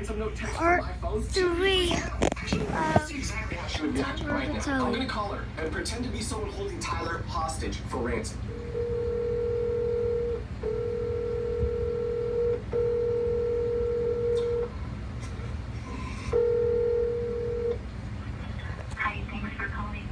ransom note text from Part my phone? 3. Actually, let's see exactly how she would be acting right now. Vitelli. I'm gonna call her and pretend to be someone holding Tyler hostage for ransom. Hi, thanks for calling.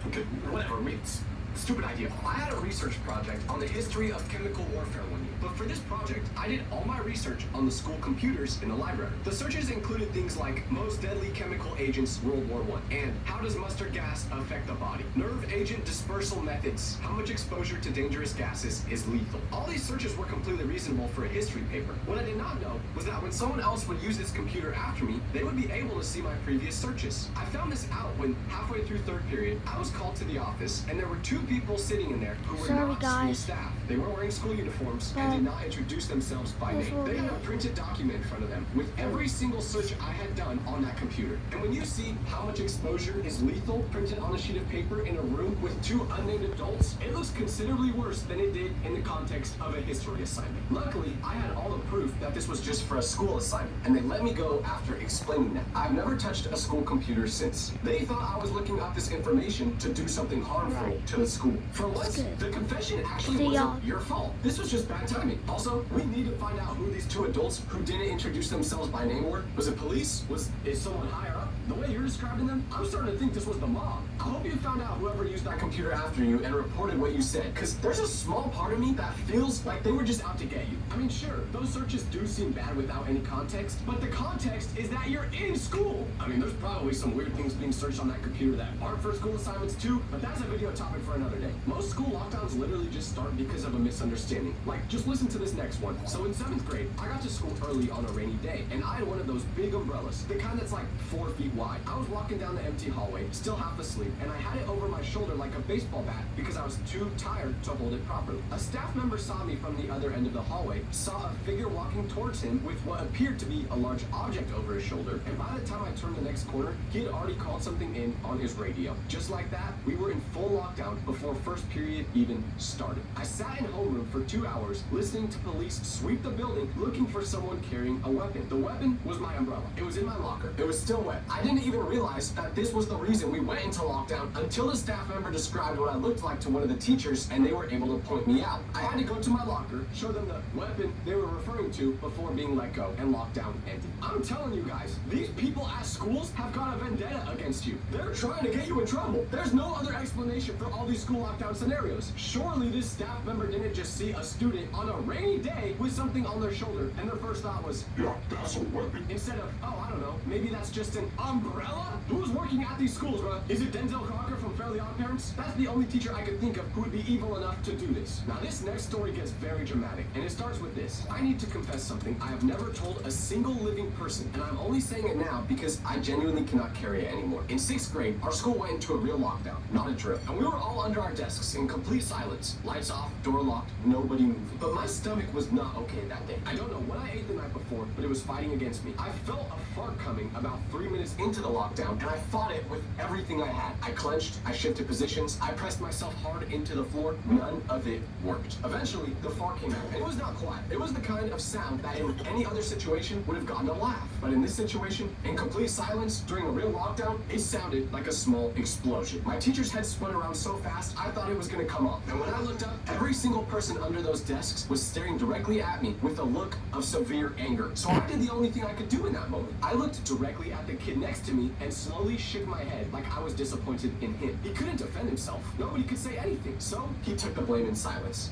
Okay, whatever, it's stupid idea. I had a research project on the history of chemical warfare one year, but for this project, I did all my research on the school computers in the library. The searches included things like most deadly chemical agents World War I, and how does mustard gas affect the body, nerve agent dispersal methods, how much exposure to dangerous gases is lethal. All these searches were completely reasonable for a history paper. What I did not know was that when someone else would use this computer after me, they would be able to see my previous searches. I found this out when, halfway through third period, I was called to the office, and there were two people sitting in there who were Sorry, not school guys. staff. They weren't wearing school uniforms and did not introduce themselves by name. They had a printed document in front of them with every single search I had done on that computer. And when you see how much exposure is lethal printed on a sheet of paper in a room with two unnamed adults, it looks considerably worse than it did in the context of a history assignment. Luckily, I had all the proof that this was just for a school assignment, and they let me go after explaining that. I've never touched a school computer since. They thought I was looking up this information to do something harmful to the school. For once, the confession actually wasn't your fault. This was just bad timing. Also, we need to find out who these two adults who didn't introduce themselves by name were. Was it police? Is someone higher up? The way you're describing them, I'm starting to think this was the mob. I hope you found out whoever used that computer after you and reported what you said, because there's a small part of me that feels like they were just out to get you. I mean, sure, those searches do seem bad without any context, but the context is that you're in school. I mean, there's probably some weird things being searched on that computer that aren't for school assignments too, but that's a video topic for another day. Most school lockdowns literally just start because of a misunderstanding. Like, just listen to this next one. So in 7th grade, I got to school early on a rainy day, and I had one of those big umbrellas, the kind that's like 4 feet wide. I was walking down the empty hallway, still half asleep, and I had it over my shoulder like a baseball bat because I was too tired to hold it properly. A staff member saw me from the other end of the hallway, saw a figure walking towards him with what appeared to be a large object over his shoulder, and by the time I turned the next corner, he had already called something in on his radio. Just like that, we were in full lockdown before first period even started. I sat in homeroom for 2 hours listening to police sweep the building looking for someone carrying a weapon. The weapon was my umbrella. It was in my locker. It was still wet. I didn't even realize that this was the reason we went into lockdown until the staff member described what I looked like to one of the teachers, and they were able to point me out. I had to go to my locker, show them the weapon they were referring to before being let go, and lockdown ended. I'm telling you guys, these people at schools have got a vendetta against you. They're trying to get you in trouble. There's no other explanation for all these school lockdown scenarios. Surely this staff member didn't just see a student on a rainy day with something on their shoulder, and their first thought was, yeah, that's a weapon. Instead of, oh, I don't know, maybe that's just an umbrella? Who's working at these schools, bro? Is it Denzel Crocker from Fairly Odd Parents? That's the only teacher I could think of who would be evil enough to do this. Now this next story gets very dramatic, and it starts with this. I need to confess something I have never told a single living person, and I'm only saying it now because I genuinely cannot carry it anymore. In 6th grade, our school went into a real lockdown, not a drill, and we were all under our desks in complete silence. Lights off, door locked, nobody moving. But my stomach was not okay that day. I don't know what I ate the night before, but it was fighting against me. I felt a fart coming about 3 minutes into the lockdown, and I fought it with everything I had. I clenched, I shifted positions, I pressed myself hard into the floor. None of it worked. Eventually, the fart came out, and it was not quiet. It was the kind of sound that in any other situation would have gotten a laugh. But in this situation, in complete silence, during a real lockdown, it sounded like a small explosion. My teacher's head spun around so fast, I thought it was gonna come off. And when I looked up, every single person under those desks was staring directly at me with a look of severe anger. So I did the only thing I could do in that moment. I looked directly at the kid next to me and slowly shook my head like I was disappointed in him. He couldn't defend himself. Nobody could say anything. So he took the blame in silence.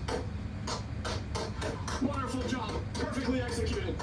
Wonderful job. Perfectly executed.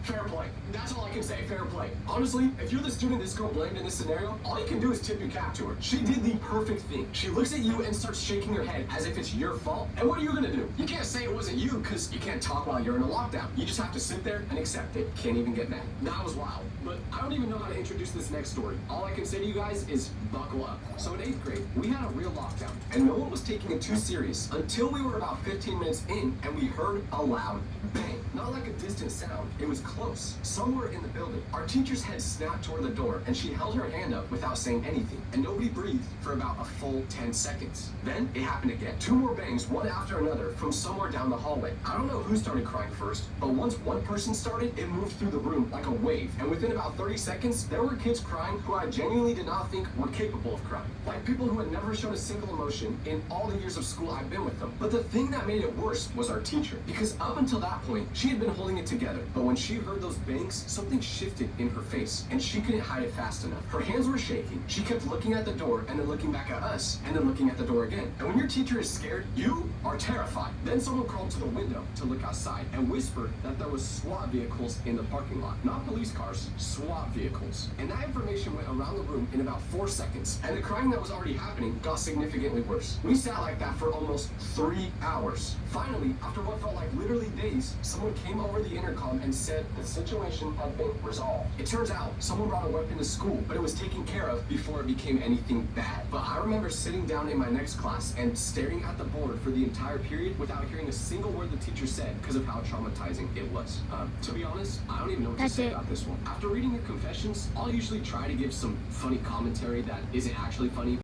Fair play. That's all I can say, fair play. Honestly, if you're the student this girl blamed in this scenario, all you can do is tip your cap to her. She did the perfect thing. She looks at you and starts shaking her head as if it's your fault. And what are you gonna do? You can't say it wasn't you because you can't talk while you're in a lockdown. You just have to sit there and accept it. Can't even get mad. That was wild. But I don't even know how to introduce this next story. All I can say to you guys is buckle up. So in 8th grade, we had a real lockdown, and no one was taking it too serious until we were about 15 minutes in and we heard a loud bang. Not like a distant sound. It was close. close, somewhere in the building. Our teacher's head snapped toward the door, and she held her hand up without saying anything, and nobody breathed for about a full 10 seconds. Then it happened again. 2 more bangs, one after another, from somewhere down the hallway. I don't know who started crying first, but once one person started, it moved through the room like a wave, and within about 30 seconds, there were kids crying who I genuinely did not think were capable of crying. Like people who had never shown a single emotion in all the years of school I've been with them. But the thing that made it worse was our teacher, because up until that point, she had been holding it together, but when she heard those bangs, something shifted in her face, and she couldn't hide it fast enough. Her hands were shaking, she kept looking at the door, and then looking back at us, and then looking at the door again. And when your teacher is scared, you are terrified. Then someone crawled to the window to look outside, and whispered that there was SWAT vehicles in the parking lot. Not police cars, SWAT vehicles. And that information went around the room in about 4 seconds, and the crying that was already happening got significantly worse. We sat like that for almost 3 hours. Finally, after what felt like literally days, someone came over the intercom and said the situation had been resolved. It turns out someone brought a weapon to school, but it was taken care of before it became anything bad. But I remember sitting down in my next class and staring at the board for the entire period without hearing a single word the teacher said because of how traumatizing it was. To be honest, I don't even know what to say about this one. After reading your confessions, I'll usually try to give some funny commentary that isn't actually funny.